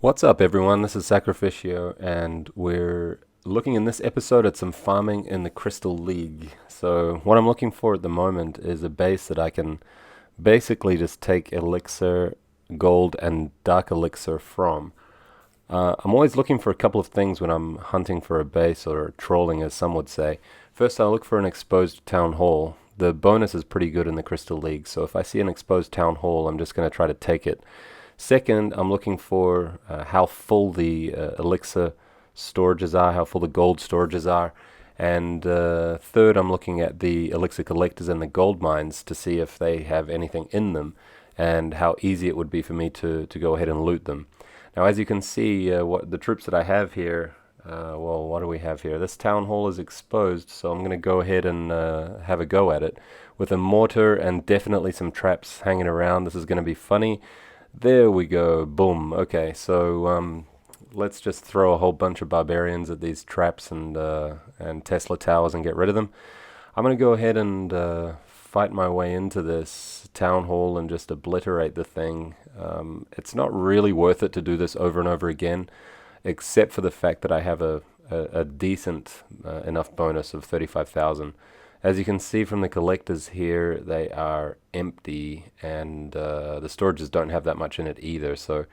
What's up, everyone? This is Sacrificio, and we're looking in this episode at some farming in the Crystal League. So, what I'm looking for at the moment is a base that I can basically just take Elixir, Gold, and Dark Elixir from. I'm always looking for a couple of things when I'm hunting for a base or trolling, as some would say. First, I'll look for an exposed town hall. The bonus is pretty good in the Crystal League, so if I see an exposed town hall, I'm just going to try to take it. Second, I'm looking for how full the elixir storages are, how full the gold storages are. And third, I'm looking at the elixir collectors and the gold mines to see if they have anything in them and how easy it would be for me to go ahead and loot them. Now, as you can see, what the troops that I have here, well, what do we have here? This town hall is exposed, so I'm going to go ahead and have a go at it with a mortar and definitely some traps hanging around. This is going to be funny. There we go. Boom. Okay, so let's just throw a whole bunch of barbarians at these traps and Tesla towers and get rid of them. I'm gonna go ahead and fight my way into this town hall and just obliterate the thing. It's not really worth it to do this over and over again, except for the fact that I have a decent enough bonus of 35,000. As you can see from the collectors here, they are empty, and the storages don't have that much in it either. So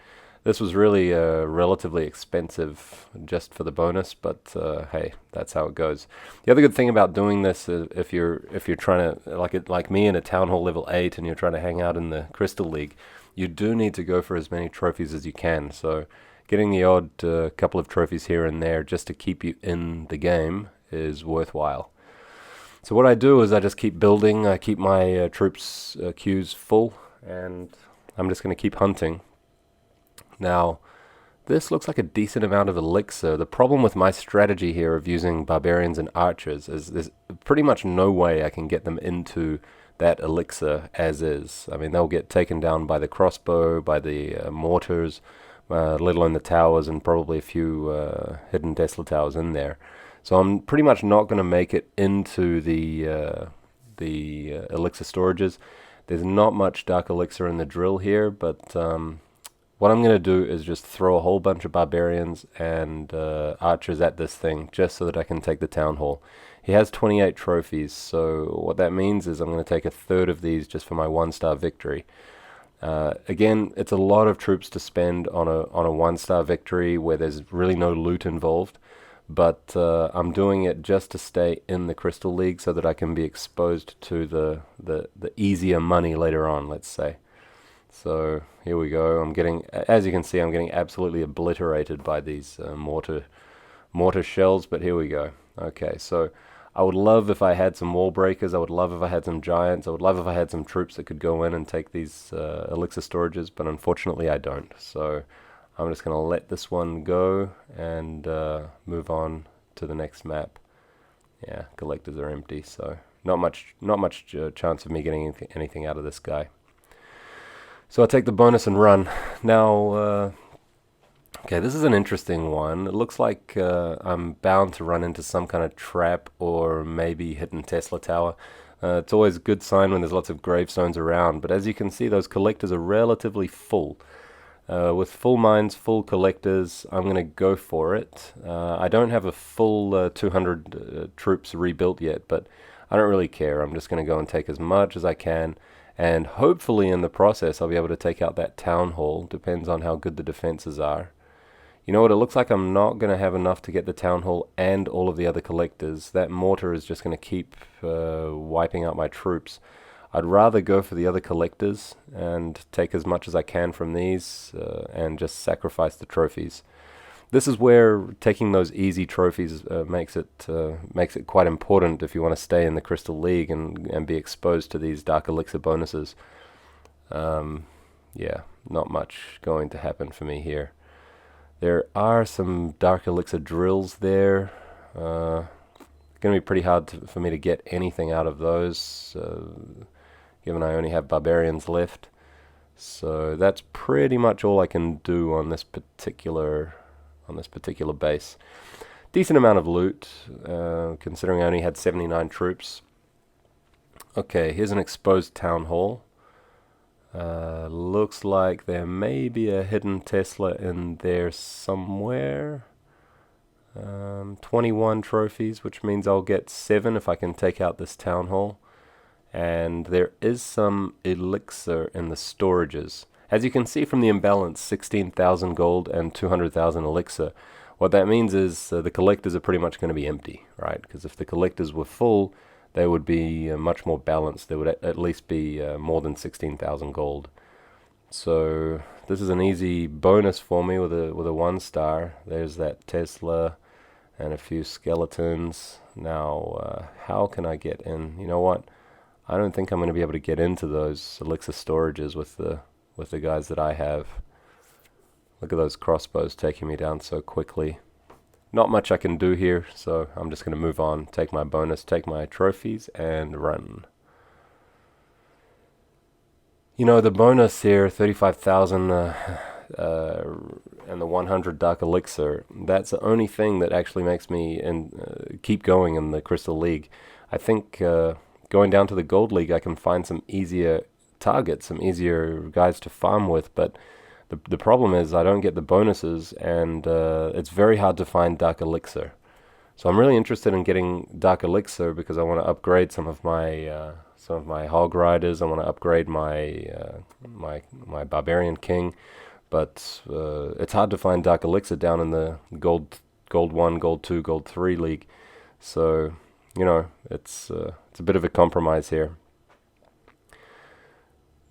this was really relatively expensive just for the bonus, but hey, that's how it goes. The other good thing about doing this is if you're trying to like me in a town hall level 8 and you're trying to hang out in the Crystal League, you do need to go for as many trophies as you can. So getting the odd couple of trophies here and there just to keep you in the game is worthwhile. So what I do is I just keep building, I keep my troops queues full, and I'm just going to keep hunting. Now, this looks like a decent amount of elixir. The problem with my strategy here of using barbarians and archers is there's pretty much no way I can get them into that elixir as is. I mean, they'll get taken down by the crossbow, by the mortars, let alone the towers, and probably a few hidden Tesla towers in there. So I'm pretty much not going to make it into the elixir storages. There's not much dark elixir in the drill here, but what I'm going to do is just throw a whole bunch of barbarians and archers at this thing just so that I can take the town hall. He has 28 trophies, so what that means is I'm going to take a third of these just for my 1-star victory. Again, it's a lot of troops to spend on a 1-star victory where there's really no loot involved. But I'm doing it just to stay in the Crystal League so that I can be exposed to the easier money later on, let's say. So here we go. As you can see, I'm getting absolutely obliterated by these mortar shells, but here we go. Okay, so I would love if I had some wall breakers. I would love if I had some giants. I would love if I had some troops that could go in and take these elixir storages, but unfortunately I don't. So I'm just going to let this one go and move on to the next map. Yeah, collectors are empty, so not much chance of me getting anything out of this guy. So I'll take the bonus and run. Now, okay, this is an interesting one. It looks like I'm bound to run into some kind of trap or maybe hidden Tesla tower. It's always a good sign when there's lots of gravestones around, but as you can see, those collectors are relatively full. With full mines, full collectors, I'm going to go for it. I don't have a full 200 troops rebuilt yet, but I don't really care. I'm just going to go and take as much as I can, and hopefully in the process I'll be able to take out that town hall. Depends on how good the defenses are. You know what, it looks like I'm not going to have enough to get the town hall and all of the other collectors. That mortar is just going to keep wiping out my troops. I'd rather go for the other collectors and take as much as I can from these and just sacrifice the trophies. This is where taking those easy trophies makes it quite important if you want to stay in the Crystal League and be exposed to these Dark Elixir bonuses. Yeah, not much going to happen for me here. There are some Dark Elixir drills there. Going to be pretty hard for me to get anything out of those, given I only have barbarians left. So that's pretty much all I can do on this particular base. Decent amount of loot, considering I only had 79 troops. Okay, here's an exposed town hall. Looks like there may be a hidden Tesla in there somewhere. 21 trophies, which means I'll get 7 if I can take out this town hall. And there is some elixir in the storages. As you can see from the imbalance, 16,000 gold and 200,000 elixir. What that means is the collectors are pretty much going to be empty, right? Because if the collectors were full, they would be much more balanced. There would at least be more than 16,000 gold. So this is an easy bonus for me with a 1-star. There's that Tesla and a few skeletons. Now, how can I get in? You know what? I don't think I'm going to be able to get into those elixir storages with the guys that I have. Look at those crossbows taking me down so quickly. Not much I can do here, so I'm just going to move on, take my bonus, take my trophies, and run. You know, the bonus here, 35,000 and the 100 dark elixir, that's the only thing that actually makes me keep going in the Crystal League. I think going down to the Gold League, I can find some easier targets, some easier guys to farm with, but the problem is I don't get the bonuses, and it's very hard to find Dark Elixir. So I'm really interested in getting Dark Elixir because I want to upgrade some of my Hog Riders. I want to upgrade my Barbarian King, but it's hard to find Dark Elixir down in the Gold 1, Gold 2, Gold 3 League. So, you know, it's a bit of a compromise here.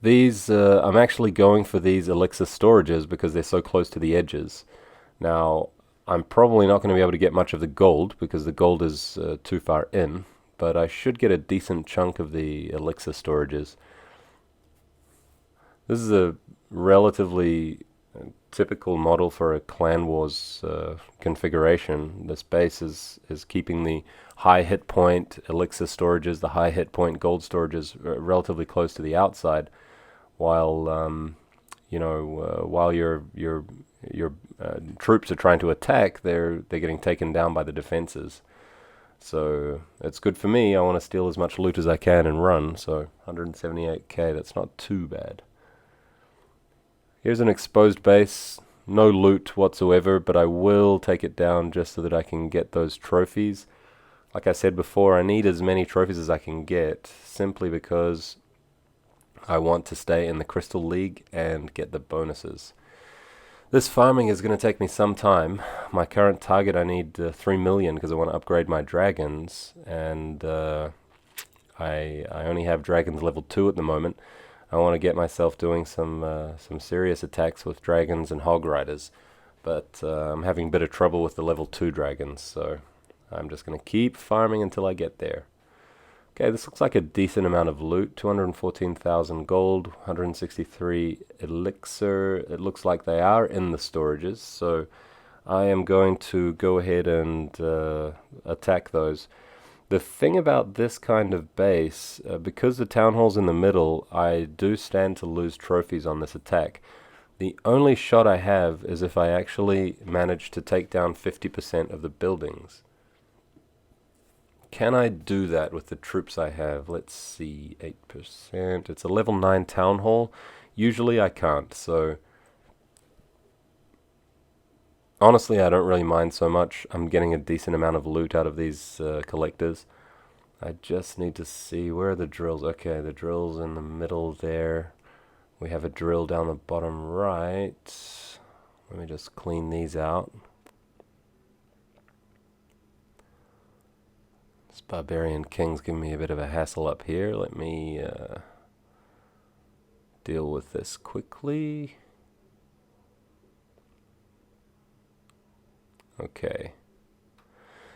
These, I'm actually going for these elixir storages because they're so close to the edges. Now, I'm probably not going to be able to get much of the gold because the gold is too far in, but I should get a decent chunk of the elixir storages. This is a relatively typical model for a Clan Wars configuration. This base is keeping the high hit point elixir storages, the high hit point gold storages relatively close to the outside, while while your troops are trying to attack, they're getting taken down by the defenses. So it's good for me. I want to steal as much loot as I can and run. So 178k, that's not too bad. Here's an exposed base. No loot whatsoever, but I will take it down just so that I can get those trophies. Like I said before, I need as many trophies as I can get, simply because I want to stay in the Crystal League and get the bonuses. This farming is going to take me some time. My current target, I need 3 million because I want to upgrade my dragons, and I only have dragons level 2 at the moment. I want to get myself doing some serious attacks with dragons and hog riders, but I'm having a bit of trouble with the level 2 dragons, so I'm just going to keep farming until I get there. Okay, this looks like a decent amount of loot. 214,000 gold, 163 elixir. It looks like they are in the storages, so I am going to go ahead and attack those. The thing about this kind of base, because the town hall's in the middle, I do stand to lose trophies on this attack. The only shot I have is if I actually manage to take down 50% of the buildings. Can I do that with the troops I have? Let's see, 8%. It's a level 9 town hall. Usually I can't, so honestly I don't really mind so much. I'm getting a decent amount of loot out of these collectors. I just need to see, where are the drills? Okay, the drill's in the middle there. We have a drill down the bottom right. Let me just clean these out. This Barbarian King's giving me a bit of a hassle up here. Let me deal with this quickly. Okay.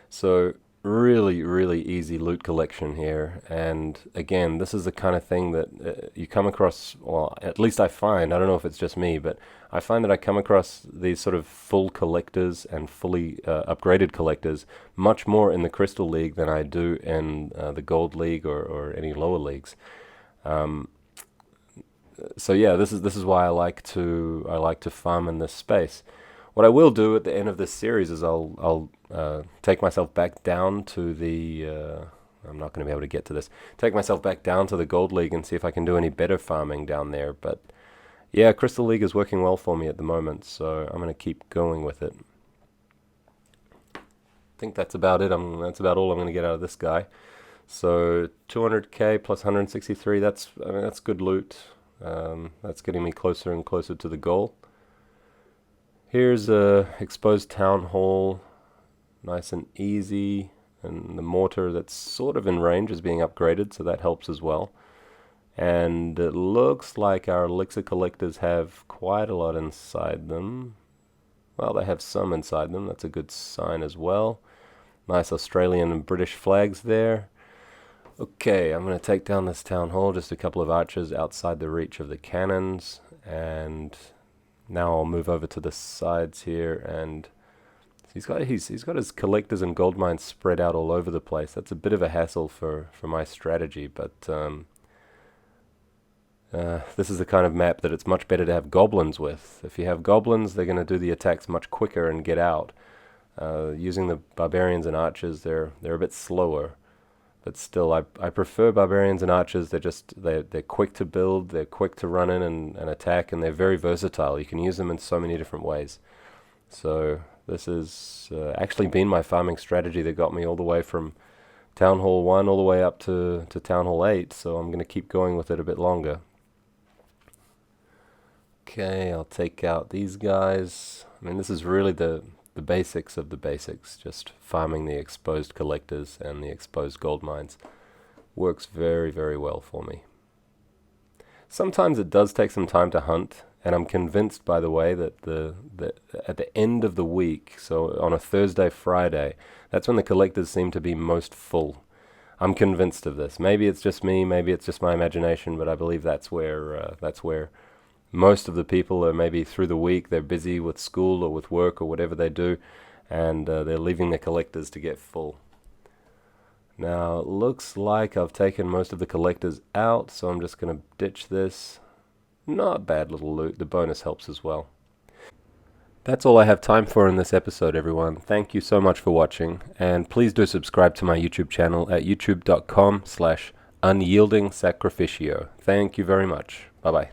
So really easy loot collection here, and again, this is the kind of thing that you come across, well, at least I find, I don't know if it's just me, but I find that I come across these sort of full collectors and fully upgraded collectors much more in the Crystal League than I do in the Gold League or any lower leagues. So yeah, this is why I like to farm in this space. What I will do at the end of this series is I'll take myself back down to the I'm not going to be able to get to this. Take myself back down to the Gold League and see if I can do any better farming down there. But yeah, Crystal League is working well for me at the moment, so I'm going to keep going with it. I think that's about it. That's about all I'm going to get out of this guy. So 200k plus 163. That's good loot. That's getting me closer and closer to the goal. Here's a exposed town hall, nice and easy, and the mortar that's sort of in range is being upgraded, so that helps as well. And it looks like our elixir collectors have quite a lot inside them. Well, they have some inside them. That's a good sign as well. Nice Australian and British flags there. Okay, I'm going to take down this town hall, just a couple of archers outside the reach of the cannons, and now I'll move over to the sides here, and he's got his collectors and gold mines spread out all over the place. That's a bit of a hassle for my strategy, but this is the kind of map that it's much better to have goblins with. If you have goblins, they're going to do the attacks much quicker and get out. Using the barbarians and archers, they're a bit slower. But still, I prefer barbarians and archers. They're quick to build, they're quick to run in and attack, and they're very versatile. You can use them in so many different ways. So this has actually been my farming strategy that got me all the way from Town Hall 1 all the way up to Town Hall 8, so I'm going to keep going with it a bit longer. Okay, I'll take out these guys. I mean, this is really the basics of the basics, just farming the exposed collectors and the exposed gold mines. Works very, very well for me. Sometimes it does take some time to hunt, and I'm convinced, by the way, that at the end of the week, so on a Thursday, Friday, that's when the collectors seem to be most full. I'm convinced of this. Maybe it's just me, maybe it's just my imagination, but I believe that's where most of the people are. Maybe through the week they're busy with school or with work or whatever they do, and they're leaving the collectors to get full. Now it looks like I've taken most of the collectors out, so I'm just going to ditch this. Not bad little loot. The bonus helps as well. That's all I have time for in this episode, everyone. Thank you so much for watching, and please do subscribe to my YouTube channel at youtube.com/unyieldingsacrificio. Thank you very much. Bye-bye.